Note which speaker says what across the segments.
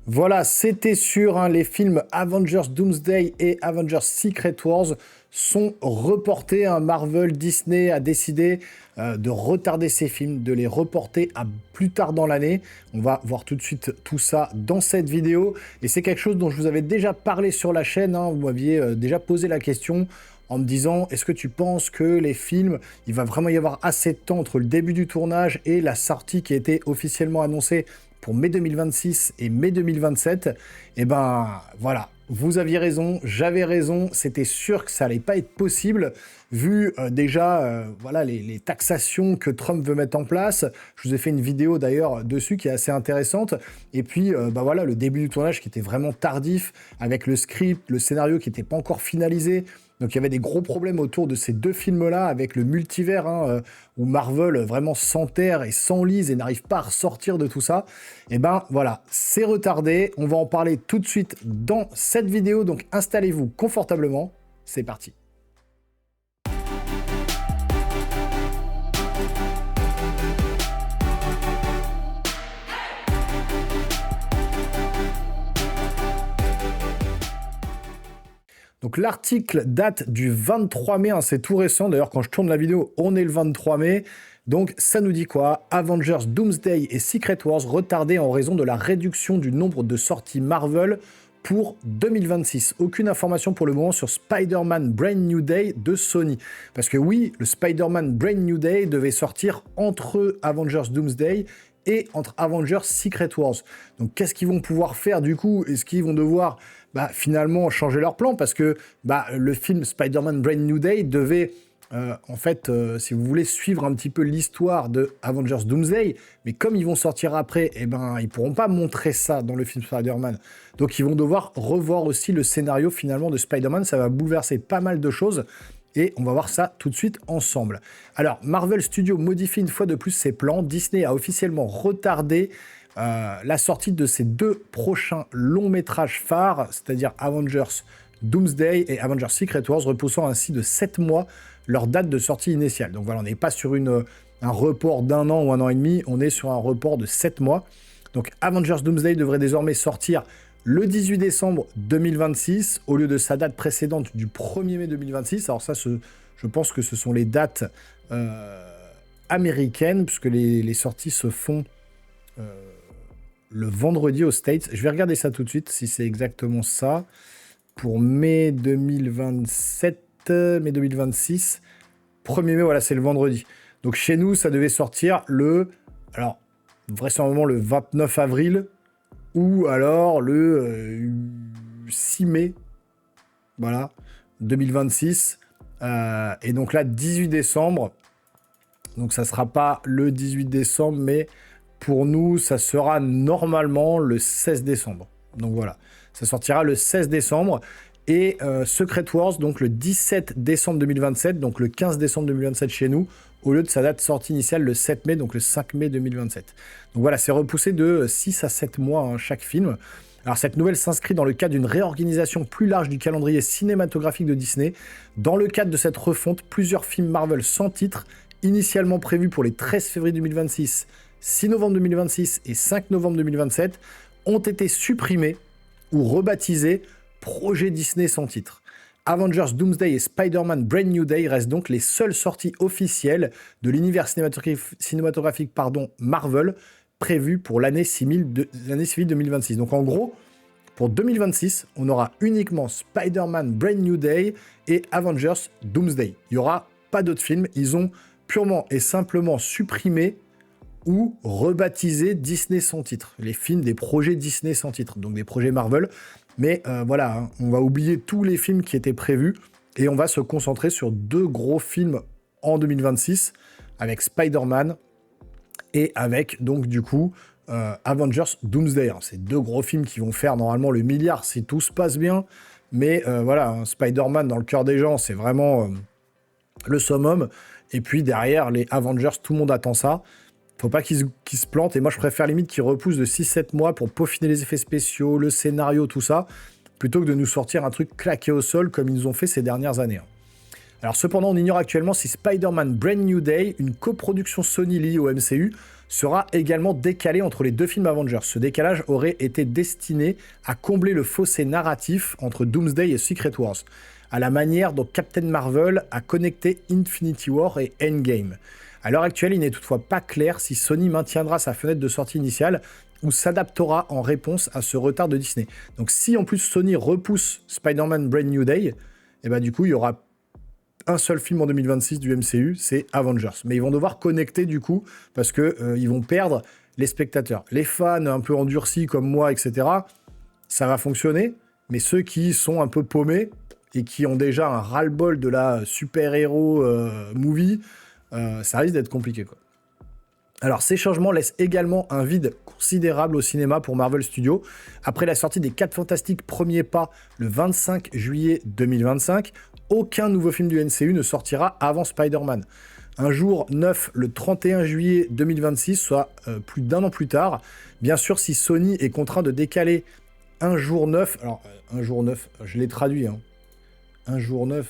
Speaker 1: Voilà, c'était sûr, hein, les films Avengers Doomsday et Avengers Secret Wars sont reportés, hein. Marvel, Disney a décidé de retarder ces films, de les reporter à plus tard dans l'année. On va voir tout de suite tout ça dans cette vidéo. Et c'est quelque chose dont je vous avais déjà parlé sur la chaîne, hein. Vous m'aviez déjà posé la question en me disant, est-ce que tu penses que les films, il va vraiment y avoir assez de temps entre le début du tournage et la sortie qui a été officiellement annoncée pour mai 2026 et mai 2027, et ben voilà, vous aviez raison, j'avais raison, c'était sûr que ça allait pas être possible, vu déjà voilà, les taxations que Trump veut mettre en place. Je vous ai fait une vidéo d'ailleurs dessus qui est assez intéressante, et puis bah voilà, le début du tournage qui était vraiment tardif, avec le script, le scénario qui n'était pas encore finalisé. Donc il y avait des gros problèmes autour de ces deux films-là, avec le multivers, hein, où Marvel vraiment s'enterre et s'enlise et n'arrive pas à ressortir de tout ça. Et ben voilà, c'est retardé. On va en parler tout de suite dans cette vidéo, donc installez-vous confortablement. C'est parti. Donc l'article date du 23 mai, hein, c'est tout récent. D'ailleurs, quand je tourne la vidéo, on est le 23 mai. Donc ça nous dit quoi? Avengers Doomsday et Secret Wars retardés en raison de la réduction du nombre de sorties Marvel pour 2026. Aucune information pour le moment sur Spider-Man Brand New Day de Sony. Parce que oui, le Spider-Man Brand New Day devait sortir entre Avengers Doomsday et entre Avengers Secret Wars. Donc qu'est-ce qu'ils vont pouvoir faire du coup? Est-ce qu'ils vont devoir finalement changer leur plan? Parce que le film Spider-Man Brand New Day devait en fait, si vous voulez, suivre un petit peu l'histoire de Avengers Doomsday, mais comme ils vont sortir après, eh ben, ils pourront pas montrer ça dans le film Spider-Man. Donc ils vont devoir revoir aussi le scénario finalement de Spider-Man, ça va bouleverser pas mal de choses, et on va voir ça tout de suite ensemble. Alors, Marvel Studios modifie une fois de plus ses plans. Disney a officiellement retardé la sortie de ses deux prochains longs métrages phares, c'est-à-dire Avengers Doomsday et Avengers Secret Wars, repoussant ainsi de 7 mois leur date de sortie initiale. Donc voilà, on n'est pas sur un report d'un an ou un an et demi, on est sur un report de 7 mois. Donc Avengers Doomsday devrait désormais sortir le 18 décembre 2026, au lieu de sa date précédente du 1er mai 2026. Alors ça, je pense que ce sont les dates américaines, puisque les sorties se font le vendredi aux States. Je vais regarder ça tout de suite, si c'est exactement ça. Pour mai 2027, mai 2026, 1er mai, voilà, c'est le vendredi. Donc chez nous, ça devait sortir alors, vraisemblablement le 29 avril, ou alors le 6 mai, voilà, 2026. Et donc là, 18 décembre, donc ça sera pas le 18 décembre, mais pour nous, ça sera normalement le 16 décembre. Donc voilà, ça sortira le 16 décembre. Et Secret Wars, donc le 17 décembre 2027, donc le 15 décembre 2027 chez nous, au lieu de sa date sortie initiale le 7 mai, donc le 5 mai 2027. Donc voilà, c'est repoussé de 6 à 7 mois, hein, chaque film. Alors cette nouvelle s'inscrit dans le cadre d'une réorganisation plus large du calendrier cinématographique de Disney. Dans le cadre de cette refonte, plusieurs films Marvel sans titre, initialement prévus pour les 13 février 2026, 6 novembre 2026 et 5 novembre 2027, ont été supprimés ou rebaptisés Projet Disney sans titre. Avengers Doomsday et Spider-Man Brand New Day restent donc les seules sorties officielles de l'univers cinématographique Marvel prévues pour l'année civile 2026. Donc en gros, pour 2026, on aura uniquement Spider-Man Brand New Day et Avengers Doomsday. Il n'y aura pas d'autres films. Ils ont purement et simplement supprimé ou rebaptisé Disney sans titre. Les films des projets Disney sans titre, donc des projets Marvel. Mais voilà, hein, on va oublier tous les films qui étaient prévus et on va se concentrer sur deux gros films en 2026 avec Spider-Man et avec donc du coup Avengers Doomsday. Hein. C'est deux gros films qui vont faire normalement le milliard si tout se passe bien. Mais voilà, hein, Spider-Man dans le cœur des gens, c'est vraiment le summum. Et puis derrière, les Avengers, tout le monde attend ça. Faut pas qu'ils se plantent, et moi je préfère limite qu'ils repoussent de 6-7 mois pour peaufiner les effets spéciaux, le scénario, tout ça, plutôt que de nous sortir un truc claqué au sol comme ils nous ont fait ces dernières années. Alors cependant, on ignore actuellement si Spider-Man Brand New Day, une coproduction Sony liée au MCU, sera également décalé entre les deux films Avengers. Ce décalage aurait été destiné à combler le fossé narratif entre Doomsday et Secret Wars, à la manière dont Captain Marvel a connecté Infinity War et Endgame. À l'heure actuelle, il n'est toutefois pas clair si Sony maintiendra sa fenêtre de sortie initiale ou s'adaptera en réponse à ce retard de Disney. Donc si en plus Sony repousse Spider-Man Brand New Day, et bah du coup il y aura un seul film en 2026 du MCU, c'est Avengers. Mais ils vont devoir connecter du coup, parce que ils vont perdre les spectateurs. Les fans un peu endurcis comme moi, etc., ça va fonctionner, mais ceux qui sont un peu paumés et qui ont déjà un ras-le-bol de la super-héros movie, ça risque d'être compliqué, quoi. Alors, ces changements laissent également un vide considérable au cinéma pour Marvel Studios. Après la sortie des 4 Fantastiques premiers pas le 25 juillet 2025, aucun nouveau film du MCU ne sortira avant Spider-Man. Un jour 9, le 31 juillet 2026, soit plus d'un an plus tard. Bien sûr, si Sony est contraint de décaler un jour 9, alors un jour 9, je l'ai traduit, hein. Un jour 9.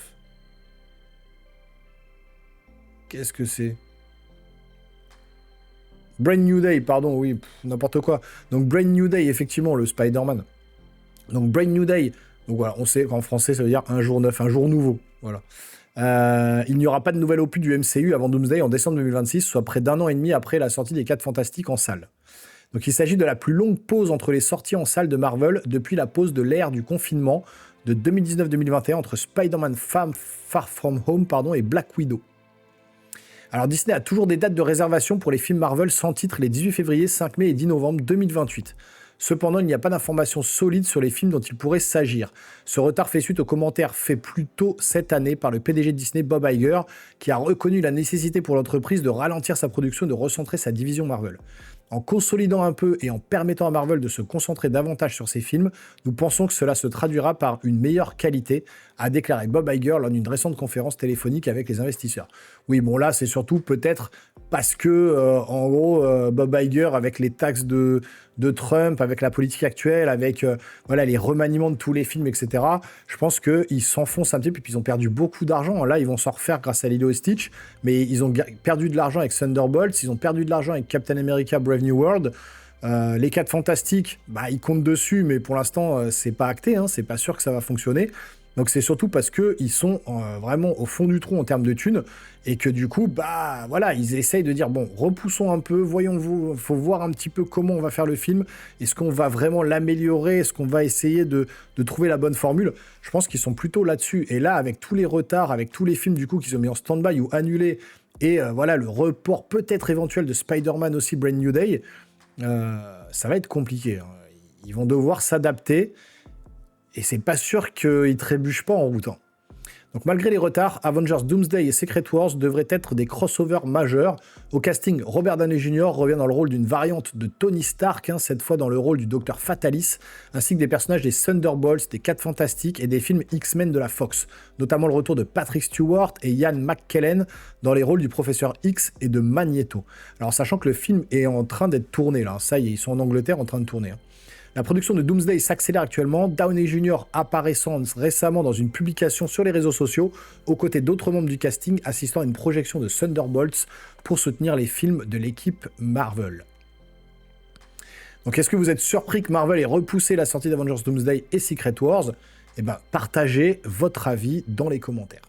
Speaker 1: Qu'est-ce que c'est ? Brand New Day, pardon, oui, n'importe quoi. Donc Brand New Day, effectivement, le Spider-Man. Donc Brand New Day, donc voilà, on sait qu'en français ça veut dire un jour 9, un jour nouveau. Voilà. Il n'y aura pas de nouvel opus du MCU avant Doomsday en décembre 2026, soit près d'un an et demi après la sortie des 4 Fantastiques en salle. Donc il s'agit de la plus longue pause entre les sorties en salle de Marvel depuis la pause de l'ère du confinement de 2019-2021 entre Spider-Man Far From Home et Black Widow. Alors Disney a toujours des dates de réservation pour les films Marvel sans titre les 18 février, 5 mai et 10 novembre 2028. Cependant, il n'y a pas d'informations solides sur les films dont il pourrait s'agir. Ce retard fait suite aux commentaires faits plus tôt cette année par le PDG de Disney, Bob Iger, qui a reconnu la nécessité pour l'entreprise de ralentir sa production et de recentrer sa division Marvel. En consolidant un peu et en permettant à Marvel de se concentrer davantage sur ses films, nous pensons que cela se traduira par une meilleure qualité, a déclaré Bob Iger lors d'une récente conférence téléphonique avec les investisseurs. Oui, bon là, c'est surtout peut-être parce que, en gros, Bob Iger, avec les taxes de Trump, avec la politique actuelle, avec voilà, les remaniements de tous les films, etc., je pense qu'ils s'enfoncent un petit peu, puis ils ont perdu beaucoup d'argent. Là, ils vont s'en refaire grâce à Lilo et Stitch, mais ils ont perdu de l'argent avec Thunderbolts, ils ont perdu de l'argent avec Captain America Brave New World. Les 4 Fantastiques, bah, ils comptent dessus, mais pour l'instant, c'est pas acté, hein, c'est pas sûr que ça va fonctionner. Donc c'est surtout parce qu'ils sont vraiment au fond du trou en termes de thunes, et que du coup, bah voilà, ils essayent de dire, bon, repoussons un peu, voyons, faut voir un petit peu comment on va faire le film, est-ce qu'on va vraiment l'améliorer, est-ce qu'on va essayer de trouver la bonne formule. Je pense qu'ils sont plutôt là-dessus, et là, avec tous les retards, avec tous les films du coup qui sont mis en stand-by ou annulés, et voilà, le report peut-être éventuel de Spider-Man aussi, Brand New Day, ça va être compliqué, hein. Ils vont devoir s'adapter, et c'est pas sûr qu'ils trébuchent pas en route. Donc malgré les retards, Avengers Doomsday et Secret Wars devraient être des crossovers majeurs. Au casting, Robert Downey Jr. revient dans le rôle d'une variante de Tony Stark, cette fois dans le rôle du Docteur Fatalis, ainsi que des personnages des Thunderbolts, des 4 Fantastiques et des films X-Men de la Fox, notamment le retour de Patrick Stewart et Ian McKellen dans les rôles du Professeur X et de Magneto. Alors sachant que le film est en train d'être tourné, là, ça y est, ils sont en Angleterre en train de tourner. La production de Doomsday s'accélère actuellement, Downey Jr. apparaissant récemment dans une publication sur les réseaux sociaux, aux côtés d'autres membres du casting assistant à une projection de Thunderbolts pour soutenir les films de l'équipe Marvel. Donc est-ce que vous êtes surpris que Marvel ait repoussé la sortie d'Avengers Doomsday et Secret Wars ? Eh bien, partagez votre avis dans les commentaires.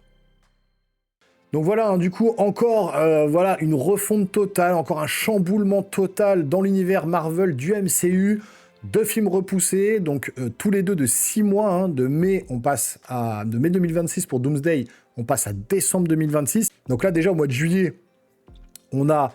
Speaker 1: Donc voilà, du coup, encore voilà, une refonte totale, encore un chamboulement total dans l'univers Marvel du MCU. 2 films repoussés, donc tous les deux de 6 mois, de mai 2026 pour Doomsday, on passe à décembre 2026. Donc là déjà au mois de juillet, on a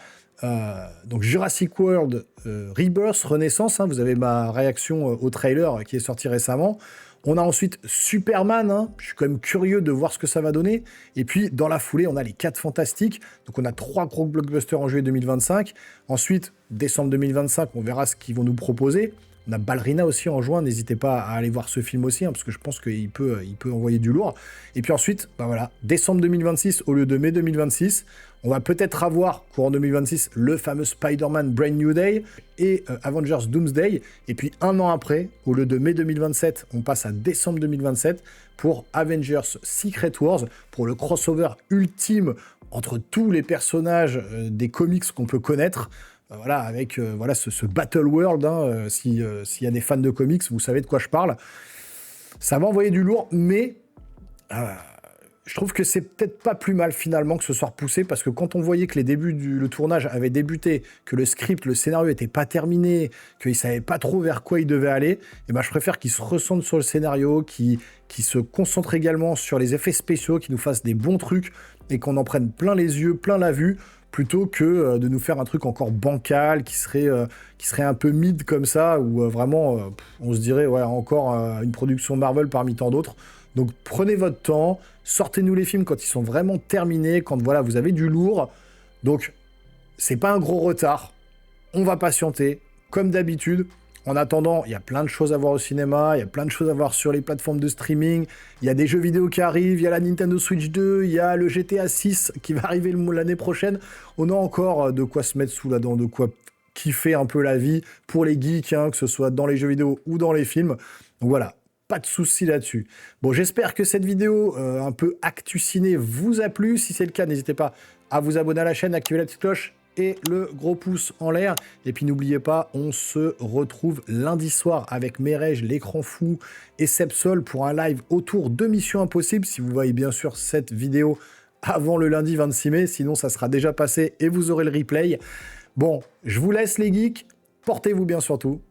Speaker 1: donc Jurassic World Rebirth, Renaissance, vous avez ma réaction au trailer qui est sorti récemment. On a ensuite Superman, je suis quand même curieux de voir ce que ça va donner. Et puis, dans la foulée, on a les 4 Fantastiques. Donc, on a 3 gros blockbusters en juillet 2025. Ensuite, décembre 2025, on verra ce qu'ils vont nous proposer. On a Ballerina aussi en juin, n'hésitez pas à aller voir ce film aussi, parce que je pense qu'il peut envoyer du lourd. Et puis ensuite, bah voilà, décembre 2026 au lieu de mai 2026. On va peut-être avoir, courant 2026, le fameux Spider-Man Brand New Day et Avengers Doomsday. Et puis un an après, au lieu de mai 2027, on passe à décembre 2027 pour Avengers Secret Wars, pour le crossover ultime entre tous les personnages des comics qu'on peut connaître. voilà, avec voilà, ce Battle World, hein, s'il y a des fans de comics, vous savez de quoi je parle. Ça va envoyer du lourd, mais je trouve que c'est peut-être pas plus mal finalement que ce soit repoussé, parce que quand on voyait que le tournage avait débuté, que le script, le scénario était pas terminé, qu'ils savaient pas trop vers quoi ils devaient aller, et ben je préfère qu'ils se recentrent sur le scénario, qu'ils se concentrent également sur les effets spéciaux, qu'ils nous fassent des bons trucs et qu'on en prenne plein les yeux, plein la vue, plutôt que de nous faire un truc encore bancal, qui serait un peu mid comme ça, où vraiment on se dirait ouais, encore une production Marvel parmi tant d'autres. Donc prenez votre temps, sortez-nous les films quand ils sont vraiment terminés, quand voilà, vous avez du lourd. Donc c'est pas un gros retard, on va patienter, comme d'habitude. En attendant, il y a plein de choses à voir au cinéma, il y a plein de choses à voir sur les plateformes de streaming, il y a des jeux vidéo qui arrivent, il y a la Nintendo Switch 2, il y a le GTA 6 qui va arriver l'année prochaine. On a encore de quoi se mettre sous la dent, de quoi kiffer un peu la vie pour les geeks, hein, que ce soit dans les jeux vidéo ou dans les films. Donc voilà, pas de souci là-dessus. Bon, j'espère que cette vidéo un peu actu ciné vous a plu. Si c'est le cas, n'hésitez pas à vous abonner à la chaîne, activer la petite cloche et le gros pouce en l'air. Et puis n'oubliez pas, on se retrouve lundi soir avec Merej, l'écran fou et Sepsol pour un live autour de Mission Impossible. Si vous voyez bien sûr cette vidéo avant le lundi 26 mai, sinon ça sera déjà passé et vous aurez le replay. Bon, je vous laisse les geeks, portez-vous bien surtout.